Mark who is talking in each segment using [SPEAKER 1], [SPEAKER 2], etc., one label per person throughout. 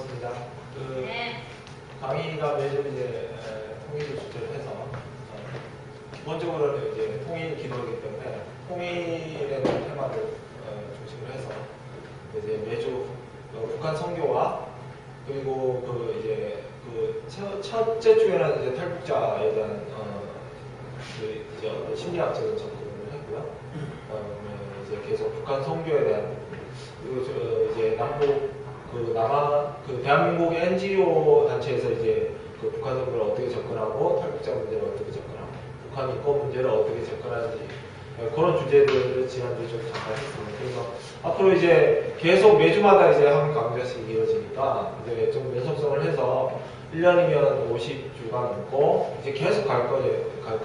[SPEAKER 1] 반갑습니다.
[SPEAKER 2] 네.
[SPEAKER 1] 강의가 매주 이제 통일을 주제로 해서 기본적으로는 이제 통일 기도이기 때문에 통일에 대한 테마를 중심으로 해서 이제 매주 북한 선교와 그리고 첫째 주에는 이제 탈북자에 대한 이제 심리학적인 접근을 했고요. 이제 계속 북한 선교에 대한 그리고 이제 남북 대한민국의 NGO 단체에서 이제 그 북한 선교를 어떻게 접근하고 탈북자 문제를 어떻게 접근하고 북한 인권 문제를 어떻게 접근하는지 그런 주제들을 지난주에 좀 잠깐 했습니다. 그래서 앞으로 이제 계속 매주마다 이제 한 강좌씩 이어지니까 이제 좀 연속성을 해서 1년이면 50주가 넘고 이제 계속 갈 거니까 한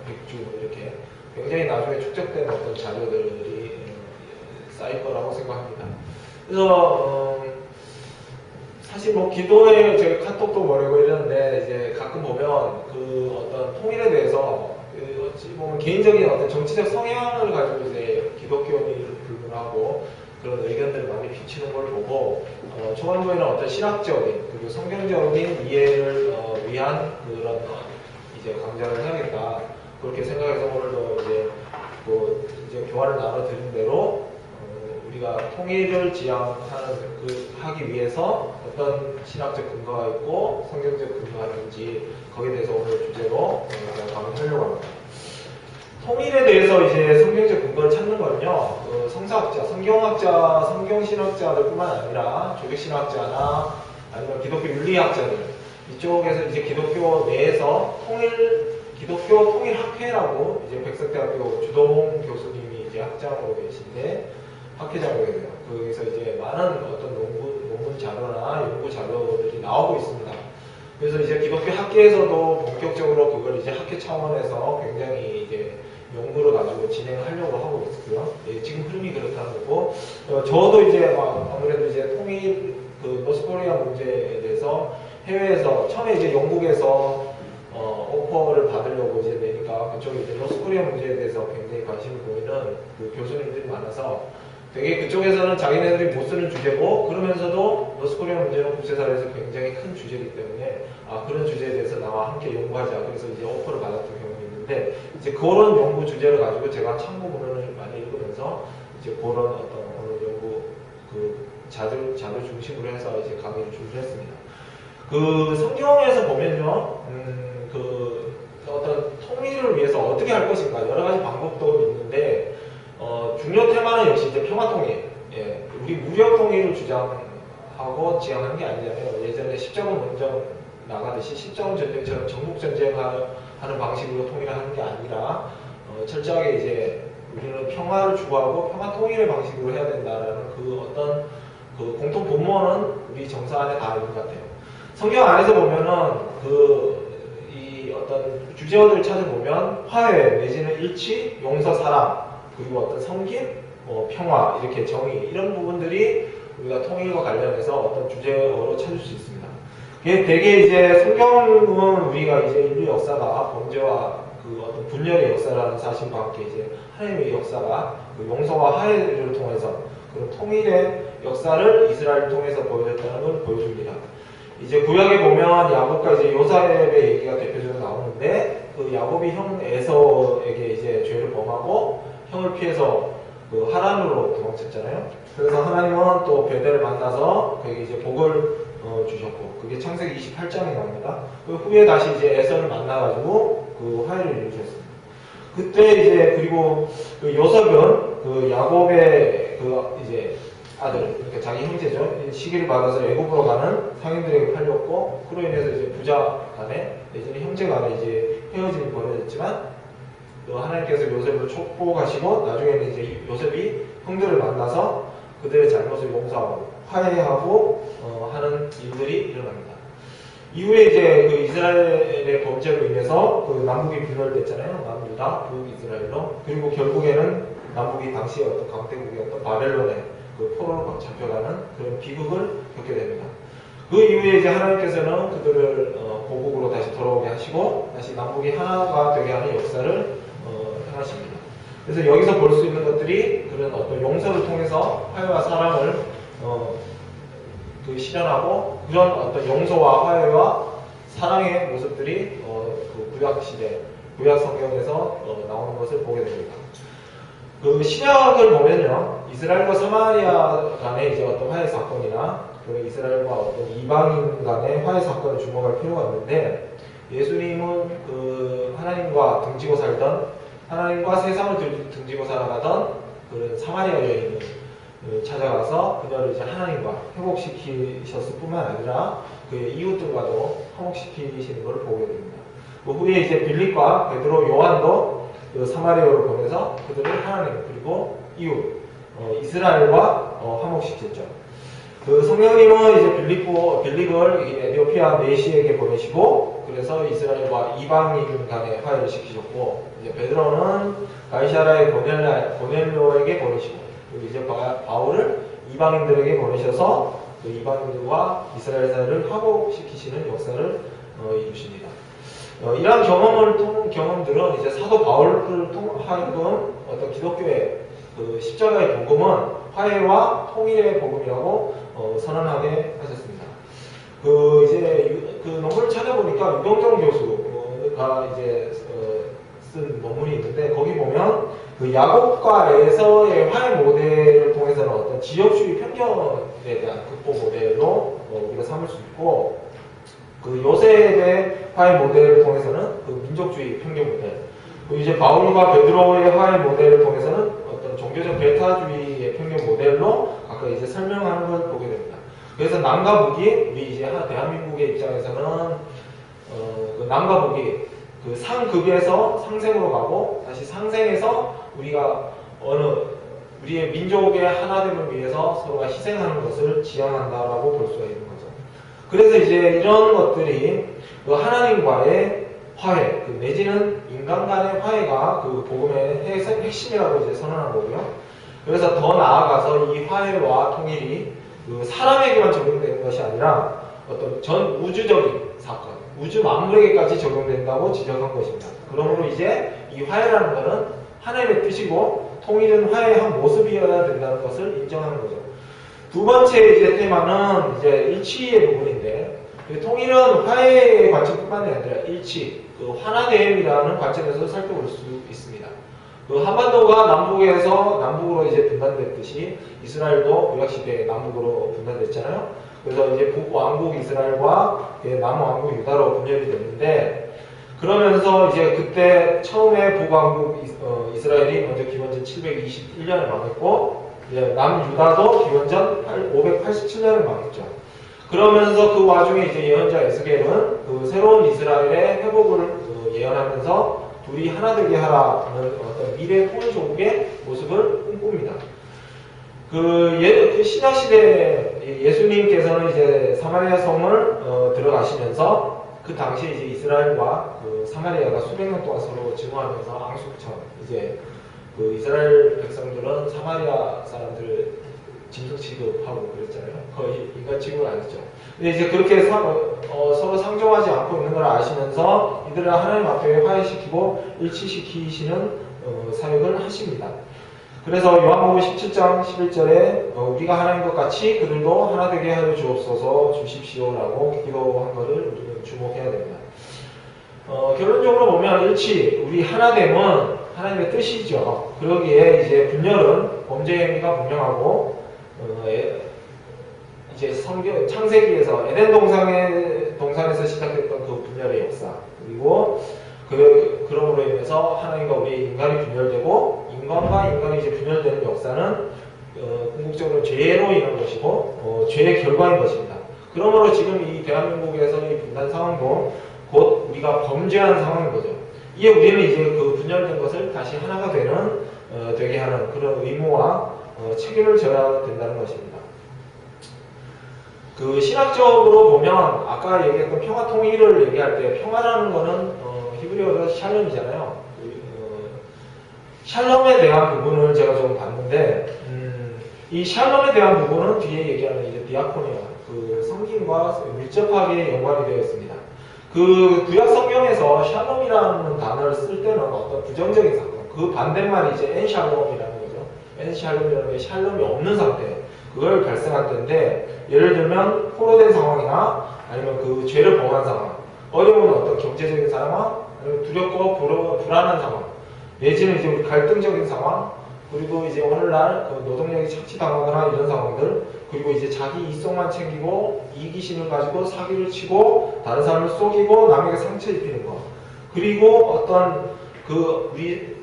[SPEAKER 1] 100주 이렇게 굉장히 나중에 축적된 어떤 자료들이 쌓일 거라고 생각합니다. 그래서 사실 뭐 기도에 제가 카톡도 보내고 이러는데 이제 가끔 보면 그 어떤 통일에 대해서 어찌 보면 개인적인 어떤 정치적 성향을 가지고 이제 기독교인을 불문하고 그런 의견들을 많이 비치는 걸 보고 초반부에는 어떤 신학적인 그리고 성경적인 이해를 위한 그런 이제 강좌를 해야겠다 그렇게 생각해서 오늘도 이제 교화를 나눠드린 대로 우리가 통일을 하기 위해서 어떤 신학적 근거가 있고 성경적 근거가 있는지 거기에 대해서 오늘 주제로 강의하려고 합니다. 통일에 대해서 이제 성경적 근거를 찾는 거는요, 성사학자, 성경학자, 성경신학자들뿐만 아니라 조직신학자나 아니면 기독교 윤리학자들 이쪽에서 이제 기독교 내에서 기독교 통일학회라고 이제 백석대학교 주동 교수님이 이제 학장으로 계신데 학회장으로 돼요. 거기서 이제 많은 어떤 논문 자료나 연구 자료들이 나오고 있습니다. 그래서 이제 기독교 학계에서도 본격적으로 그걸 이제 학회 차원에서 굉장히 이제 연구를 가지고 진행하려고 하고 있고요. 예, 지금 흐름이 그렇다는 거고, 저도 이제 아무래도 이제 통일 노스코리아 문제에 대해서 해외에서 처음에 이제 영국에서 오퍼를 받으려고 이제 내니까 그쪽에 이제 노스코리아 문제에 대해서 굉장히 관심을 보이는 그 교수님들이 많아서 되게 그쪽에서는 자기네들이 못 쓰는 주제고 그러면서도 노스코리아 문제는 국제사회에서 굉장히 큰 주제이기 때문에 그런 주제에 대해서 나와 함께 연구하자 그래서 이제 오퍼를 받았던 경험이 있는데 이제 그런 연구 주제를 가지고 제가 참고문헌을 많이 읽으면서 이제 그런 어떤 연구 자료 중심으로 해서 이제 강의를 준비했습니다. 그 성경에서 보면요, 어떤 통일을 위해서 어떻게 할 것인가 여러 가지 방법도 있는데 중요 테마는 역시 이제 평화통일. 예, 우리 무력통일을 주장하고 지향하는 게 아니잖아요. 예전에 십자군 원정 나가듯이 십자군 전쟁처럼 전국전쟁하는 방식으로 통일을 하는 게 아니라 철저하게 이제 우리는 평화를 추구하고 평화통일의 방식으로 해야 된다라는 그 어떤 그 공통 분모는 우리 정서 안에 다 있는 것 같아요. 성경 안에서 보면은 이 어떤 주제어들 찾아보면 화해 내지는 일치, 용서, 사랑 그리고 어떤 섬김, 평화, 이렇게 정의, 이런 부분들이 우리가 통일과 관련해서 어떤 주제어로 찾을 수 있습니다. 되게 이제 성경은 우리가 이제 인류 역사가 범죄와 그 어떤 분열의 역사라는 사실과 함께 이제 하나님의 역사가 그 용서와 화해를 통해서 그 통일의 역사를 이스라엘을 통해서 보여줬다는 걸 보여줍니다. 이제 구약에 보면 야곱과 이제 요셉의 얘기가 대표적으로 나오는데 그 야곱이 형 에서에게 이제 죄를 범하고 형을 피해서 그 하란으로 도망쳤잖아요. 그래서 하나님은 또 베델을 만나서 그에게 이제 복을 주셨고 그게 창세기 28장에 나옵니다. 그 후에 다시 이제 에서를 만나가지고 그 화해를 이루셨습니다. 그때 이제 그리고 그 요셉은 그 야곱의 그 이제 아들, 그러니까 자기 형제죠. 시기를 받아서 애굽으로 가는 상인들에게 팔렸고 그로 인해서 이제 부자 간에 내지는 형제 간에 이제 헤어짐이 벌어졌지만 하나님께서 요셉을 축복하시고 나중에는 이제 요셉이 형들을 만나서 그들의 잘못을 용서하고 화해하고 하는 일들이 일어납니다. 이후에 이제 그 이스라엘의 범죄로 인해서 그 남북이 분열됐잖아요. 남유다, 북이스라엘로. 그리고 결국에는 남북이 당시의 어떤 강대국이었던 바벨론의 그 포로로 잡혀가는 그런 비극을 겪게 됩니다. 그 이후에 이제 하나님께서는 그들을 고국으로 다시 돌아오게 하시고 다시 남북이 하나가 되게 하는 역사를 행하십니다. 그래서 여기서 볼 수 있는 것들이 그런 어떤 용서를 통해서 화해와 사랑을 실현하고 그런 어떤 용서와 화해와 사랑의 모습들이 그 구약 시대, 구약 성경에서 나오는 것을 보게 됩니다. 그 신약을 보면요, 이스라엘과 사마리아 간의 이제 어떤 화해 사건이나 그 이스라엘과 어떤 이방인 간의 화해 사건을 주목할 필요가 있는데, 예수님은 그 하나님과 등지고 살던, 하나님과 세상을 등지고 살아가던 그런 사마리아 여인을 찾아가서 그녀를 이제 하나님과 회복시키셨을 뿐만 아니라 그의 이웃들과도 화목시키시는 것을 보게 됩니다. 그 후에 이제 빌립과 베드로, 요한도 그 사마리아로 보내서 그들을 하나님 그리고 이웃 이스라엘과 화목시켰죠. 그 성령님은 이제 빌립을 에티오피아 내시에게 보내시고 그래서 이스라엘과 이방인 간에 화해를 시키셨고, 이제 베드로는 가이사라의 고넬료에게 보내시고, 그리고 이제 바울을 이방인들에게 보내셔서 그 이방인들과 이스라엘 사이를 화목시키시는 역사를 이루십니다. 이러한 경험들은 이제 사도 바울을 통하여금 어떤 기독교의 그 십자가의 복음은 화해와 통일의 복음이라고 선언하게 하셨습니다. 그 논문을 찾아보니까 유경정 교수가 이제 쓴 논문이 있는데, 거기 보면 그 야곱과 에서의 화해 모델을 통해서는 어떤 지역주의 편견에 대한 극복 모델로 우리가 삼을 수 있고, 그 요셉의 화해 모델을 통해서는 그 민족주의 편견 모델, 그리고 이제 바울과 베드로의 화해 모델을 통해서는 어떤 종교적 배타주의의 편견 모델로 아까 이제 설명하는 걸 보게 됩니다. 그래서 남과 북이 우리 이제 대한민국의 입장에서는 그 남과 북이 그 상극에서 상생으로 가고 다시 상생에서 우리가 우리의 민족의 하나됨을 위해서 서로가 희생하는 것을 지향한다라고 볼 수가 있는 거죠. 그래서 이제 이런 것들이 그 하나님과의 화해, 내지는 인간 간의 화해가 그 복음의 핵심이라고 이제 선언한 거고요. 그래서 더 나아가서 이 화해와 통일이 그 사람에게만 적용되는 것이 아니라 어떤 전 우주적인 사건, 우주 만물에게까지 적용된다고 지적한 것입니다. 그러므로 이제 이 화해라는 것은 하나님의 뜻이고 통일은 화해의 한 모습이어야 된다는 것을 인정하는 거죠. 두 번째 이제 테마는 이제 일치의 부분인데, 통일은 화해의 관점뿐만이 아니라 일치, 그 하나됨이라는 관점에서 살펴볼 수 있습니다. 그 한반도가 남북으로 이제 분단됐듯이 이스라엘도 구약시대에 남북으로 분단됐잖아요. 그래서 이제 북왕국 이스라엘과 남왕국 유다로 분열이 됐는데, 그러면서 이제 그때 처음에 북왕국 이스라엘이 먼저 기원전 721년에 망했고, 이제 남유다도 기원전 587년에 망했죠. 그러면서 그 와중에 이제 예언자 에스겔은 그 새로운 이스라엘의 회복을 예언하면서 둘이 하나 되게 하라는 어떤 미래 통일 조국의 모습을 꿈꿉니다. 그 신약시대 예수님께서는 이제 사마리아 성을 들어가시면서 그 당시에 이제 이스라엘과 그 사마리아가 수백 년 동안 서로 증오하면서 앙숙처럼 이제 그 이스라엘 백성들은 사마리아 사람들을 짐승 취급하고 그랬잖아요. 거의 인간 취급을 안 했죠. 근데 이제 그렇게 서로 상종하지 않고 있는 걸 아시면서 이들을 하나님 앞에 화해시키고 일치시키시는 사역을 하십니다. 그래서 요한복음 17장 11절에 우리가 하나님 것 같이 그들도 하나 되게 하여 주옵소서 주십시오라고 기도한 것을 우리는 주목해야 됩니다. 결론적으로 보면 일치, 우리 하나됨은 하나님의 뜻이죠. 그러기에 이제 분열은 범죄의 행위가 분명하고 이제 창세기에서 에덴 동산에서 시작했던 그 분열의 역사, 그리고 그럼으로 인해서 하나님과 우리 인간이 분열되고 인간과 인간이 이제 분열되는 역사는 궁극적으로 죄로 인한 것이고 죄의 결과인 것입니다. 그러므로 지금 이 대한민국에서의 분단 상황도 곧 우리가 범죄한 상황인 거죠. 이에 우리는 이제 그 분열된 것을 다시 하나가 되게 하는 그런 의무와 책임을 져야 된다는 것입니다. 그 신학적으로 보면 아까 얘기했던 평화 통일을 얘기할 때 평화라는 거는 히브리어로 샬롬이잖아요. 샬롬에 대한 부분을 제가 좀 봤는데 이 샬롬에 대한 부분은 뒤에 얘기하는 이제 디아코니아, 그 섬김과 밀접하게 연관이 되어 있습니다. 그 구약 성경에서 샬롬이라는 단어를 쓸 때는 어떤 부정적인 사건, 그 반대말이 이제 엔샬롬이라는 거죠. 엔샬롬이라는 게 샬롬이 없는 상태, 그걸 발생할 때인데, 예를 들면 포로된 상황이나 아니면 그 죄를 범한 상황, 어려운 어떤 경제적인 상황, 아니면 두렵고 불안한 상황, 내지는 이제 우리 갈등적인 상황, 그리고 이제 오늘날 그 노동력이 착취당하거나 이런 상황들, 그리고 이제 자기 이성만 챙기고 이기심을 가지고 사기를 치고 다른 사람을 속이고 남에게 상처 입히는 거, 그리고 어떤 그 우리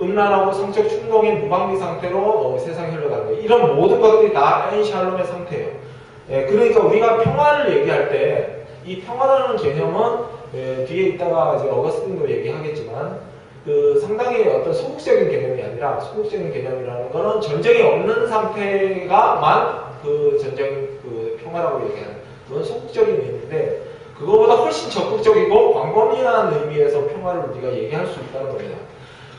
[SPEAKER 1] 음란하고 성적 충동의 무방비 상태로 세상에 흘러가는 거예요. 이런 모든 것들이 다 엔샬롬의 상태예요. 예, 그러니까 우리가 평화를 얘기할 때 이 평화라는 개념은 뒤에 있다가 이제 어거스틴도 얘기하겠지만 그 상당히 어떤 소극적인 개념이 아니라, 소극적인 개념이라는 거는 전쟁이 없는 상태가만 그 전쟁 그 평화라고 얘기하는, 그건 소극적인 의미인데 그거보다 훨씬 적극적이고 광범위한 의미에서 평화를 우리가 얘기할 수 있다는 겁니다.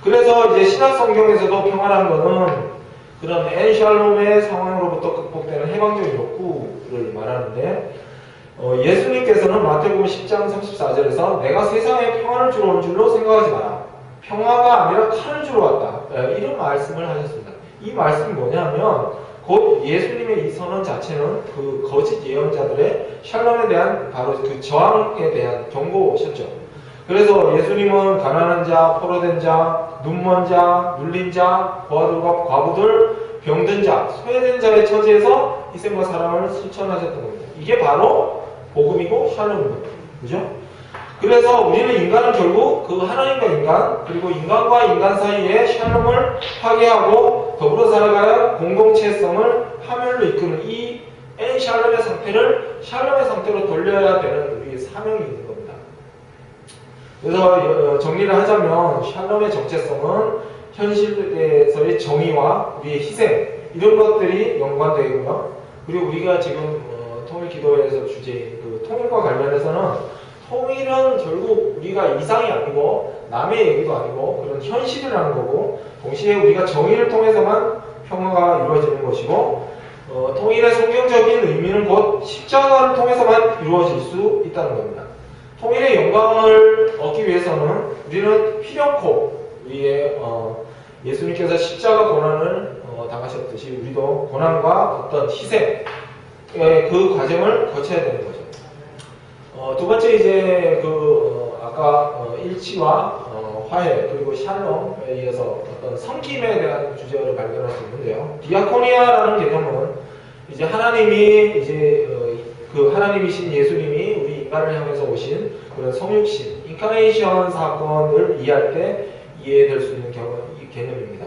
[SPEAKER 1] 그래서 이제 신약 성경에서도 평화라는 거는 그런 엔샬롬의 상황으로부터 극복되는 해방적인 욕구를 말하는데, 예수님께서는 마태복음 10장 34절에서 내가 세상에 평화를 주러 온 줄로 생각하지 마라. 평화가 아니라 칼을 주러 왔다. 이런 말씀을 하셨습니다. 이 말씀이 뭐냐면 곧 예수님의 이 선언 자체는 그 거짓 예언자들의 샬롬에 대한 바로 그 저항에 대한 경고셨죠. 그래서 예수님은 가난한 자, 포로된 자, 눈먼 자, 눌린 자, 고아들과 과부들, 병든 자, 소외된 자의 처지에서 희생과 사랑을 실천하셨던 겁니다. 이게 바로 복음이고 샬롬입니다. 그죠? 그래서 우리는 인간은 결국 그 하나님과 인간, 그리고 인간과 인간 사이에 샬롬을 파괴하고 더불어 살아가야 공동체성을 파멸로 이끄는 이 엔샬롬의 상태를 샬롬의 상태로 돌려야 되는 우리의 사명이 있는 겁니다. 그래서 정리를 하자면 샬롬의 정체성은 현실에서의 정의와 우리의 희생, 이런 것들이 연관되고요. 그리고 우리가 지금 통일기도회에서 주제인 그 통일과 관련해서는 통일은 결국 우리가 이상이 아니고 남의 얘기도 아니고 그런 현실이라는 거고, 동시에 우리가 정의를 통해서만 평화가 이루어지는 것이고, 통일의 성경적인 의미는 곧 십자가를 통해서만 이루어질 수 있다는 겁니다. 통일의 영광을 얻기 위해서는 우리는 필연코 우리의 예수님께서 십자가 고난을 당하셨듯이 우리도 고난과 어떤 희생, 그 과정을 거쳐야 되는 거죠. 두 번째 이제 아까 일치와 화해 그리고 샬롬에 의해서 어떤 섬김에 대한 주제를 발견할 수 있는데요. 디아코니아라는 개념은 이제 하나님이 이제 그 하나님이신 예수님이 우리 인간을 향해서 오신 그런 성육신, 인카네이션 사건을 이해할 때 이해될 수 있는 개념입니다.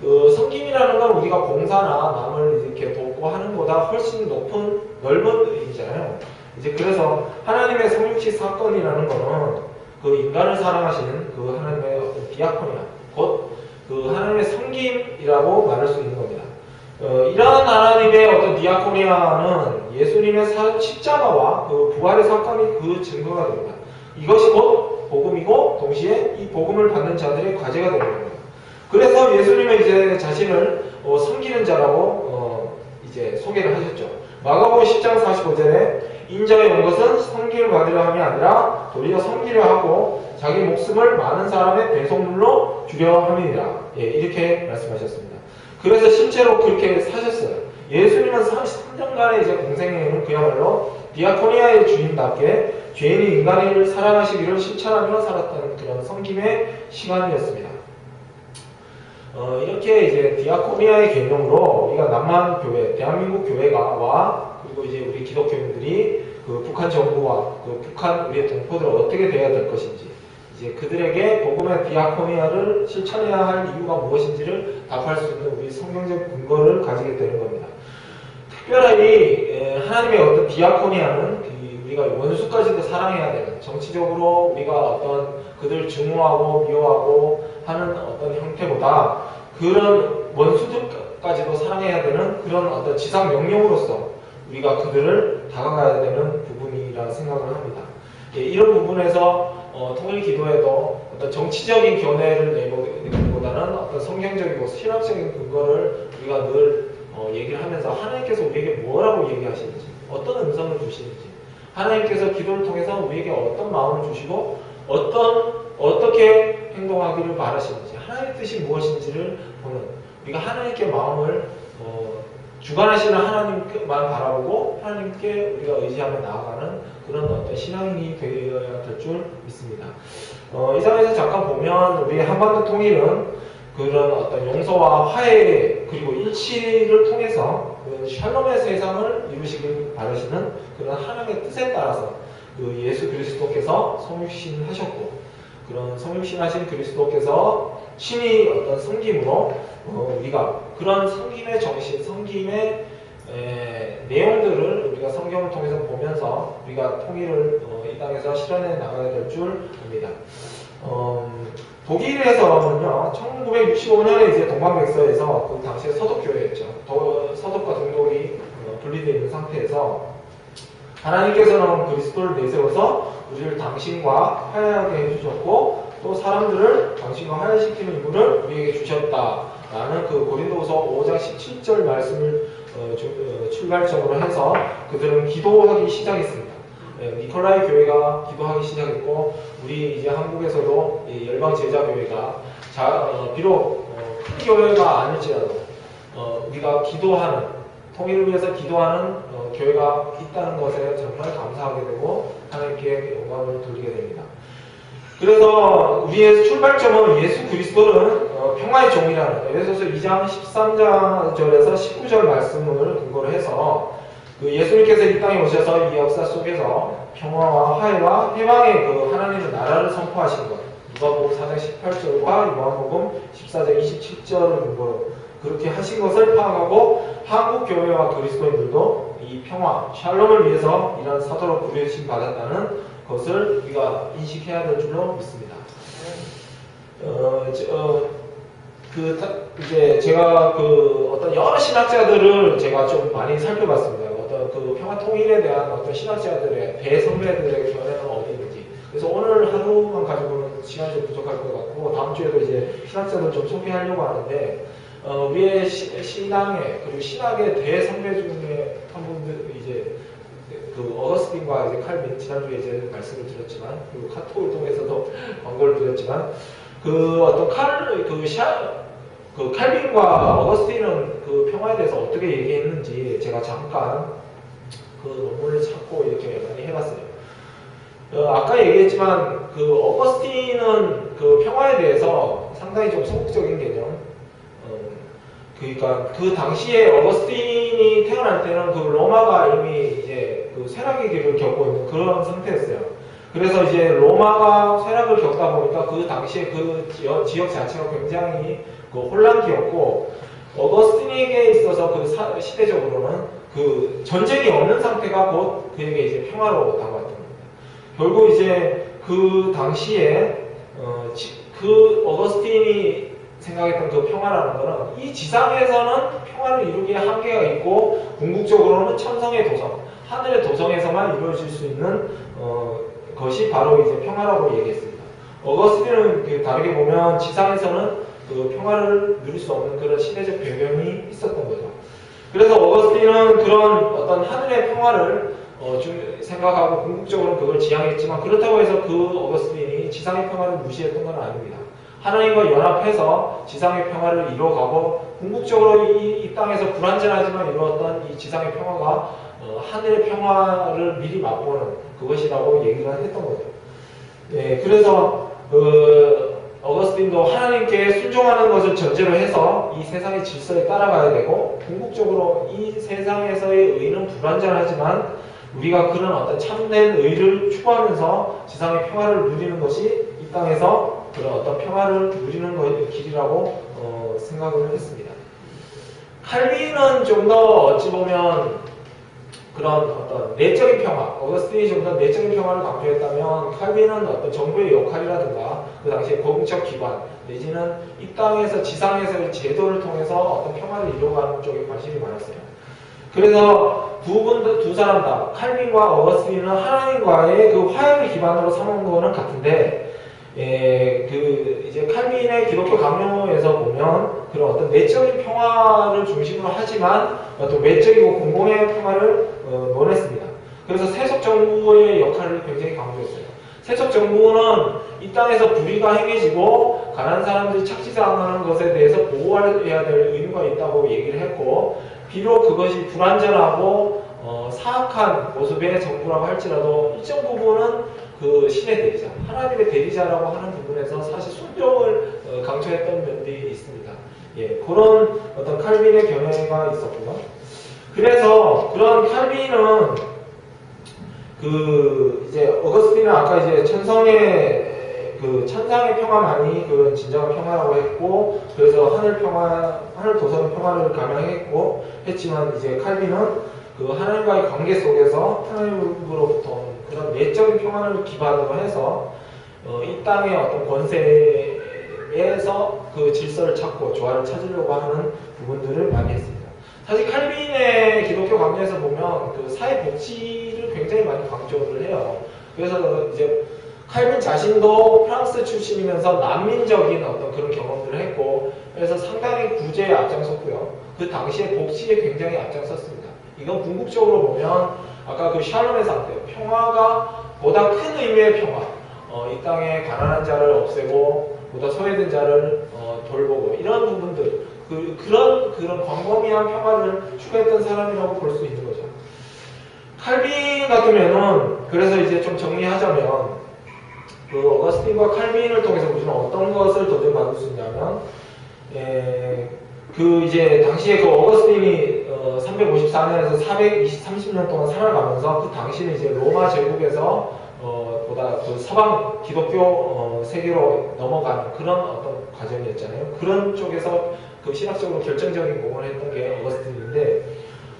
[SPEAKER 1] 그 섬김이라는 건 우리가 봉사나 남을 이렇게 돕고 하는 것보다 훨씬 넓은 의미잖아요. 이제 그래서 하나님의 성육신 사건이라는 거는 그 인간을 사랑하시는 그 하나님의 어떤 디아코니아, 곧 그 하나님의 섬김이라고 말할 수 있는 겁니다. 이러한 하나님의 어떤 디아코니아는 예수님의 십자가와 그 부활의 사건이 그 증거가 됩니다. 이것이 곧 복음이고 동시에 이 복음을 받는 자들의 과제가 되는 겁니다. 그래서 예수님은 이제 자신을 섬기는 자라고 이제 소개를 하셨죠. 마가복음 10장 45절에 인자에 온 것은 섬김을 받으려 함이 아니라 도리어 섬기려 하고 자기 목숨을 많은 사람의 배송물로 주려 함이니라. 예, 이렇게 말씀하셨습니다. 그래서 실제로 그렇게 사셨어요. 예수님은 33년간의 이제 공생애는 그야말로 디아코니아의 주인답게 죄인이 인간을 사랑하시기를 실천하며 살았던 그런 섬김의 시간이었습니다. 이렇게 이제 디아코니아의 개념으로 우리가 남한교회, 대한민국 교회가 그리고 이제 우리 기독교인들이 그 북한 정부와 그 북한 우리의 동포들 어떻게 돼야 될 것인지, 이제 그들에게 복음의 디아코니아를 실천해야 할 이유가 무엇인지를 답할 수 있는 우리 성경적 근거를 가지게 되는 겁니다. 특별히 하나님의 어떤 디아코니아는 우리가 원수까지도 사랑해야 되는, 정치적으로 우리가 어떤 그들 증오하고 미워하고 하는 어떤 형태보다 그런 원수들까지도 사랑해야 되는 그런 어떤 지상 명령으로서 우리가 그들을 다가가야 되는 부분이라 생각을 합니다. 예, 이런 부분에서 통일기도에도 어떤 정치적인 견해를 내기보다는 어떤 성경적이고 신학적인 근거를 우리가 늘 얘기를 하면서 하나님께서 우리에게 뭐라고 얘기하시는지, 어떤 음성을 주시는지, 하나님께서 기도를 통해서 우리에게 어떤 마음을 주시고 어떻게 행동하기를 바라시는지, 하나님의 뜻이 무엇인지를 보는, 우리가 하나님께 마음을 주관하시는 하나님만 바라보고 하나님께 우리가 의지하며 나아가는 그런 어떤 신앙이 되어야 될 줄 믿습니다. 이 상황에서 잠깐 보면 우리 한반도 통일은 그런 어떤 용서와 화해 그리고 일치를 통해서 그 샬롬의 세상을 이루시길 바라시는 그런 하나님의 뜻에 따라서 그 예수 그리스도께서 성육신하셨고 그런 성육신하신 그리스도께서 신이 어떤 섬김으로 우리가 그런 섬김의 정신, 섬김의 내용들을 우리가 성경을 통해서 보면서 우리가 통일을 이 땅에서 실현해 나가야 될 줄 압니다. 독일에서는요, 1965년에 이제 동방백서에서 그 당시에 서독교회였죠. 서독과 동독이 분리되어 있는 상태에서 하나님께서는 그리스도를 내세워서 우리를 당신과 화해하게 해주셨고 또 사람들을 당신과 화해시키는 임무를 우리에게 주셨다라는 그 고린도후서 5장 17절 말씀을 출발점으로 해서 그들은 기도하기 시작했습니다. 니콜라이 교회가 기도하기 시작했고 우리 이제 한국에서도 열방 제자 교회가 비록 큰 교회가 아닐지라도 우리가 기도하는 통일을 위해서 기도하는 교회가 있다는 것에 정말 감사하게 되고 하나님께 영광을 돌리게 됩니다. 그래서 우리의 출발점은 예수 그리스도는 평화의 종이라는 에베소서 2장 13절에서 19절 말씀을 근거로 해서 그 예수님께서 이 땅에 오셔서 이 역사 속에서 평화와 화해와 해방의 그 하나님의 나라를 선포하신 것 누가복음 4장 18절과 요한복음 14장 27절을 근거로 그렇게 하신 것을 파악하고 한국 교회와 그리스도인들도 이 평화, 샬롬을 위해서 이런 사도로 부르심 받았다는 것을 우리가 인식해야 될 줄로 믿습니다. 이제 제가 어떤 여러 신학자들을 제가 좀 많이 살펴봤습니다. 어떤 그 평화 통일에 대한 어떤 신학자들의 대선배들의 견해는 어디 있는지. 그래서 오늘 하루만 가지고는 시간이 좀 부족할 것 같고 다음 주에도 이제 신학자들 좀 소개하려고 하는데. 우리의 신앙의 그리고 신학의 대선배 중에 한 분들 이제 그 어거스틴과 이제 칼빈 지난주에 이제 말씀을 드렸지만 그리고 카톡을 통해서도 광고를 드렸지만 그 어떤 칼빈과 어거스틴은 그 평화에 대해서 어떻게 얘기했는지 제가 잠깐 그 논문을 찾고 이렇게 많이 해봤어요. 아까 얘기했지만 그 어거스틴은 그 평화에 대해서 상당히 좀 소극적인 개념. 그러니까 그 당시에 어거스틴이 태어날 때는 그 로마가 이미 이제 그 쇠락의 길을 겪고 있는 그런 상태였어요. 그래서 이제 로마가 쇠락을 겪다 보니까 그 당시에 그 지역 자체가 굉장히 그 혼란기였고 어거스틴에게 있어서 그 시대적으로는 그 전쟁이 없는 상태가 곧 그에게 이제 평화로 다가왔던 겁니다. 결국 이제 그 당시에 그 어거스틴이 생각했던 그 평화라는 것은 이 지상에서는 평화를 이루기에 한계가 있고 궁극적으로는 천성의 도성, 하늘의 도성에서만 이루어질 수 있는 것이 바로 이제 평화라고 얘기했습니다. 어거스틴은 그 다르게 보면 지상에서는 그 평화를 누릴 수 없는 그런 시대적 배경이 있었던 거죠. 그래서 어거스틴은 그런 어떤 하늘의 평화를 생각하고 궁극적으로 그걸 지향했지만 그렇다고 해서 그 어거스틴이 지상의 평화를 무시했던 건 아닙니다. 하나님과 연합해서 지상의 평화를 이루어가고 궁극적으로 이 땅에서 불완전하지만 이루었던 이 지상의 평화가 하늘의 평화를 미리 맛보는 그것이라고 얘기를 했던 거죠. 네, 그래서 어거스틴도 하나님께 순종하는 것을 전제로 해서 이 세상의 질서에 따라가야 되고 궁극적으로 이 세상에서의 의는 불완전하지만 우리가 그런 어떤 참된 의를 추구하면서 지상의 평화를 누리는 것이 이 땅에서 그런 어떤 평화를 누리는 것의 길이라고 생각을 했습니다. 칼빈은 좀 더 어찌 보면 그런 어떤 내적인 평화, 어거스틴이 좀 더 내적인 평화를 강조했다면 칼빈은 어떤 정부의 역할이라든가 그 당시에 공적 기관 내지는 이 땅에서 지상에서의 제도를 통해서 어떤 평화를 이루어가는 쪽에 관심이 많았어요. 그래서 두 사람 다 칼빈과 어거스틴은 하나님과의 그 화해를 기반으로 삼은 거는 같은데 이제 칼빈의 기독교 강요에서 보면 그런 어떤 내적인 평화를 중심으로 하지만 어떤 외적이고 공공의 평화를 논했습니다. 그래서 세속 정부의 역할을 굉장히 강조했어요. 세속 정부는 이 땅에서 불의가 행해지고 가난한 사람들이 착취당하는 것에 대해서 보호해야 될 의무가 있다고 얘기를 했고 비록 그것이 불완전하고 사악한 모습의 정부라고 할지라도 일정 부분은 그 신의 대리자, 하나님의 대리자라고 하는 부분에서 사실 순종을 강조했던 면들이 있습니다. 예, 그런 어떤 칼빈의 견해가 있었고요. 그래서 그런 칼빈은 그 이제 어거스틴은 아까 이제 천상의 평화만이 그 진정한 평화라고 했고, 그래서 하늘 도성의 평화를 감양했고 했지만, 이제 칼빈은 그 하나님과의 관계 속에서 하나님으로부터 그런 내적인 평화를 기반으로 해서 이 땅의 어떤 권세에서 그 질서를 찾고 조화를 찾으려고 하는 부분들을 많이 했습니다. 사실 칼빈의 기독교 강좌에서 보면 그 사회 복지를 굉장히 많이 강조를 해요. 그래서 이제 칼빈 자신도 프랑스 출신이면서 난민적인 어떤 그런 경험들을 했고, 그래서 상당히 구제에 앞장섰고요. 그 당시에 복지에 굉장히 앞장섰습니다. 이건 궁극적으로 보면 아까 그 샬롬의 상태, 평화가 보다 큰 의미의 평화, 이 땅에 가난한 자를 없애고 보다 소외된 자를 돌보고 이런 부분들, 그런 광범위한 평화를 추구했던 사람이라고 볼 수 있는 거죠. 칼빈 같으면은, 그래서 이제 좀 정리하자면, 그 어거스틴과 칼빈을 통해서 우리는 어떤 것을 도전받을 수 있냐면, 그 이제 당시에 그 어거스틴이 354년에서 430년 동안 살아가면서, 그 당시는 이제 로마 제국에서 보다 그 서방 기독교 세계로 넘어가는 그런 어떤 과정이었잖아요. 그런 쪽에서 그 신학적으로 결정적인 공헌을 했던 게 어거스틴인데,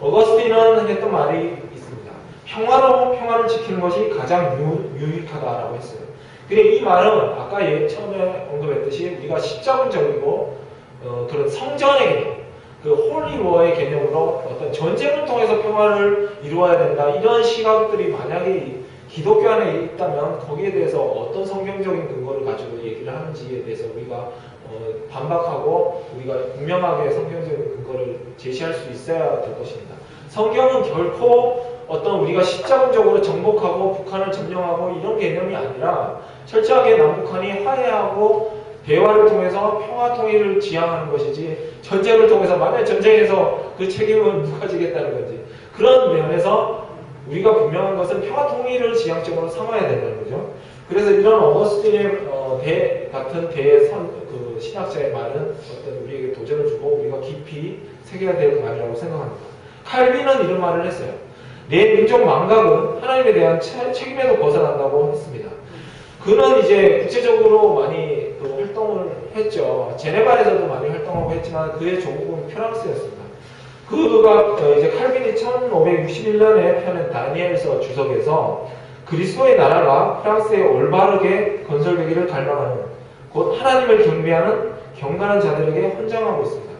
[SPEAKER 1] 어거스틴은 했던 말이 있습니다. 평화로운 평화를 지키는 것이 가장 유익하다라고 했어요. 근데 이 말은 아까 처음에 언급했듯이 우리가 십자군적이고 그런 성전의 개념, 그 홀리워의 개념으로 어떤 전쟁을 통해서 평화를 이루어야 된다, 이런 시각들이 만약에 기독교 안에 있다면 거기에 대해서 어떤 성경적인 근거를 가지고 얘기를 하는지에 대해서 우리가 반박하고 우리가 분명하게 성경적인 근거를 제시할 수 있어야 될 것입니다. 성경은 결코 어떤 우리가 십자군적으로 정복하고 북한을 점령하고 이런 개념이 아니라 철저하게 남북한이 화해하고 대화를 통해서 평화 통일을 지향하는 것이지, 전쟁을 통해서 만약 전쟁에서 그 책임은 누가 지겠다는 건지, 그런 면에서 우리가 분명한 것은 평화 통일을 지향점으로 삼아야 된다는 거죠. 그래서 이런 어거스틴의 같은 그 신학자의 말은 어떤 우리에게 도전을 주고 우리가 깊이 새겨야 될 말이라고 생각합니다. 칼빈은 이런 말을 했어요. 내 민족 망각은 하나님에 대한 책임에도 벗어난다고 했습니다. 그는 이제 구체적으로 많이 그 활동을 했죠. 제네바에서도 많이 활동하고 했지만 그의 조국은 프랑스였습니다. 그가 이제 칼빈이 1561년에 펴낸 다니엘서 주석에서 그리스도의 나라가 프랑스에 올바르게 건설되기를 갈망하는, 곧 하나님을 경배하는 경건한 자들에게 헌정하고 있습니다.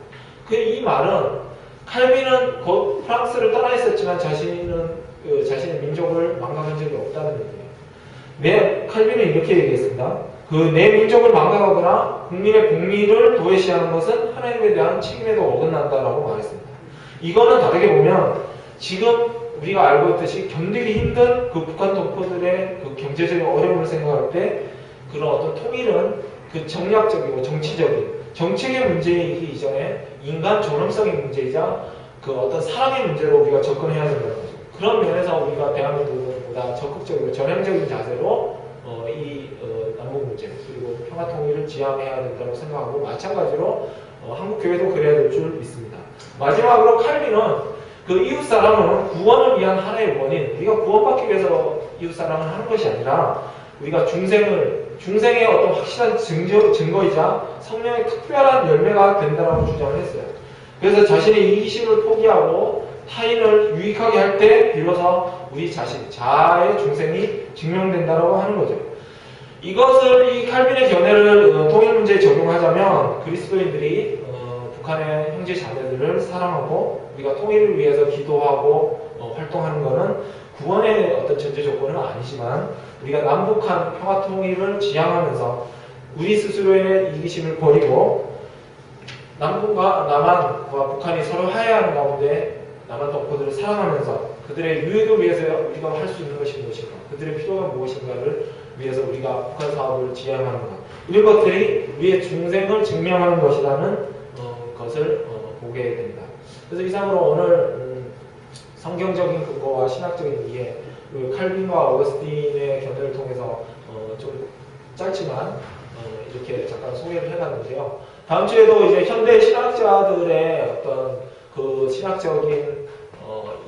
[SPEAKER 1] 이 말은 칼빈은 곧 프랑스를 떠나 있었지만 자신의 민족을 망각한 적이 없다는 얘기예요. 칼빈은 이렇게 얘기했습니다. 내 민족을 망각하거나 국민의 복리를 도외시하는 것은 하나님에 대한 책임에도 어긋난다라고 말했습니다. 이거는 다르게 보면 지금 우리가 알고 있듯이 견디기 힘든 그 북한 동포들의 그 경제적인 어려움을 생각할 때 그런 어떤 통일은 그 정략적이고 정치적인 정책의 문제이기 이전에 인간 존엄성의 문제이자 그 어떤 사람의 문제로 우리가 접근해야 된다는 거죠. 그런 면에서 우리가 대한민국보다 적극적이고 전향적인 자세로 남북 문제 그리고 평화 통일을 지향해야 된다고 생각하고, 마찬가지로 한국교회도 그래야 될 줄 믿습니다. 마지막으로 칼빈은 그 이웃 사랑은 구원을 위한 하나의 원인, 우리가 구원받기 위해서 이웃 사랑을 하는 것이 아니라 우리가 중생의 어떤 확실한 증거이자 성령의 특별한 열매가 된다라고 주장을 했어요. 그래서 자신의 이기심을 포기하고 타인을 유익하게 할 때 비로소 우리 자아의 중생이 증명된다라고 하는 거죠. 이것을 이 칼빈의 견해를 통일 문제에 적용하자면 그리스도인들이 북한의 형제 자매들을 사랑하고 우리가 통일을 위해서 기도하고 활동하는 것은 구원의 어떤 전제 조건은 아니지만, 우리가 남북한 평화 통일을 지향하면서 우리 스스로의 이기심을 버리고 남북과 남한과 북한이 서로 화해하는 가운데 남한 동포들을 사랑하면서 그들의 유익을 위해서 우리가 할 수 있는 것이 무엇인가, 그들의 필요가 무엇인가를 위해서 우리가 북한 사업을 지향하는 것, 이런 것들이 우리의 중생을 증명하는 것이라는 것을 보게 됩니다. 그래서 이상으로 오늘 성경적인 근거와 신학적인 이해, 그리고 칼빈과 어거스틴의 견해를 통해서 좀 짧지만 이렇게 잠깐 소개를 해봤는데요. 다음 주에도 이제 현대 신학자들의 어떤 그 신학적인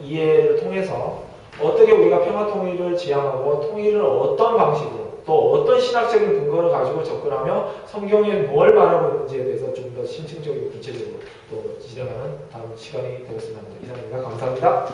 [SPEAKER 1] 이해를 통해서 어떻게 우리가 평화 통일을 지향하고 통일을 어떤 방식으로 또 어떤 신학적인 근거를 가지고 접근하며 성경에 뭘 말하고 있는지에 대해서 좀 더 심층적이고 구체적으로 또 진행하는 다음 시간이 되겠습니다. 이상입니다. 감사합니다.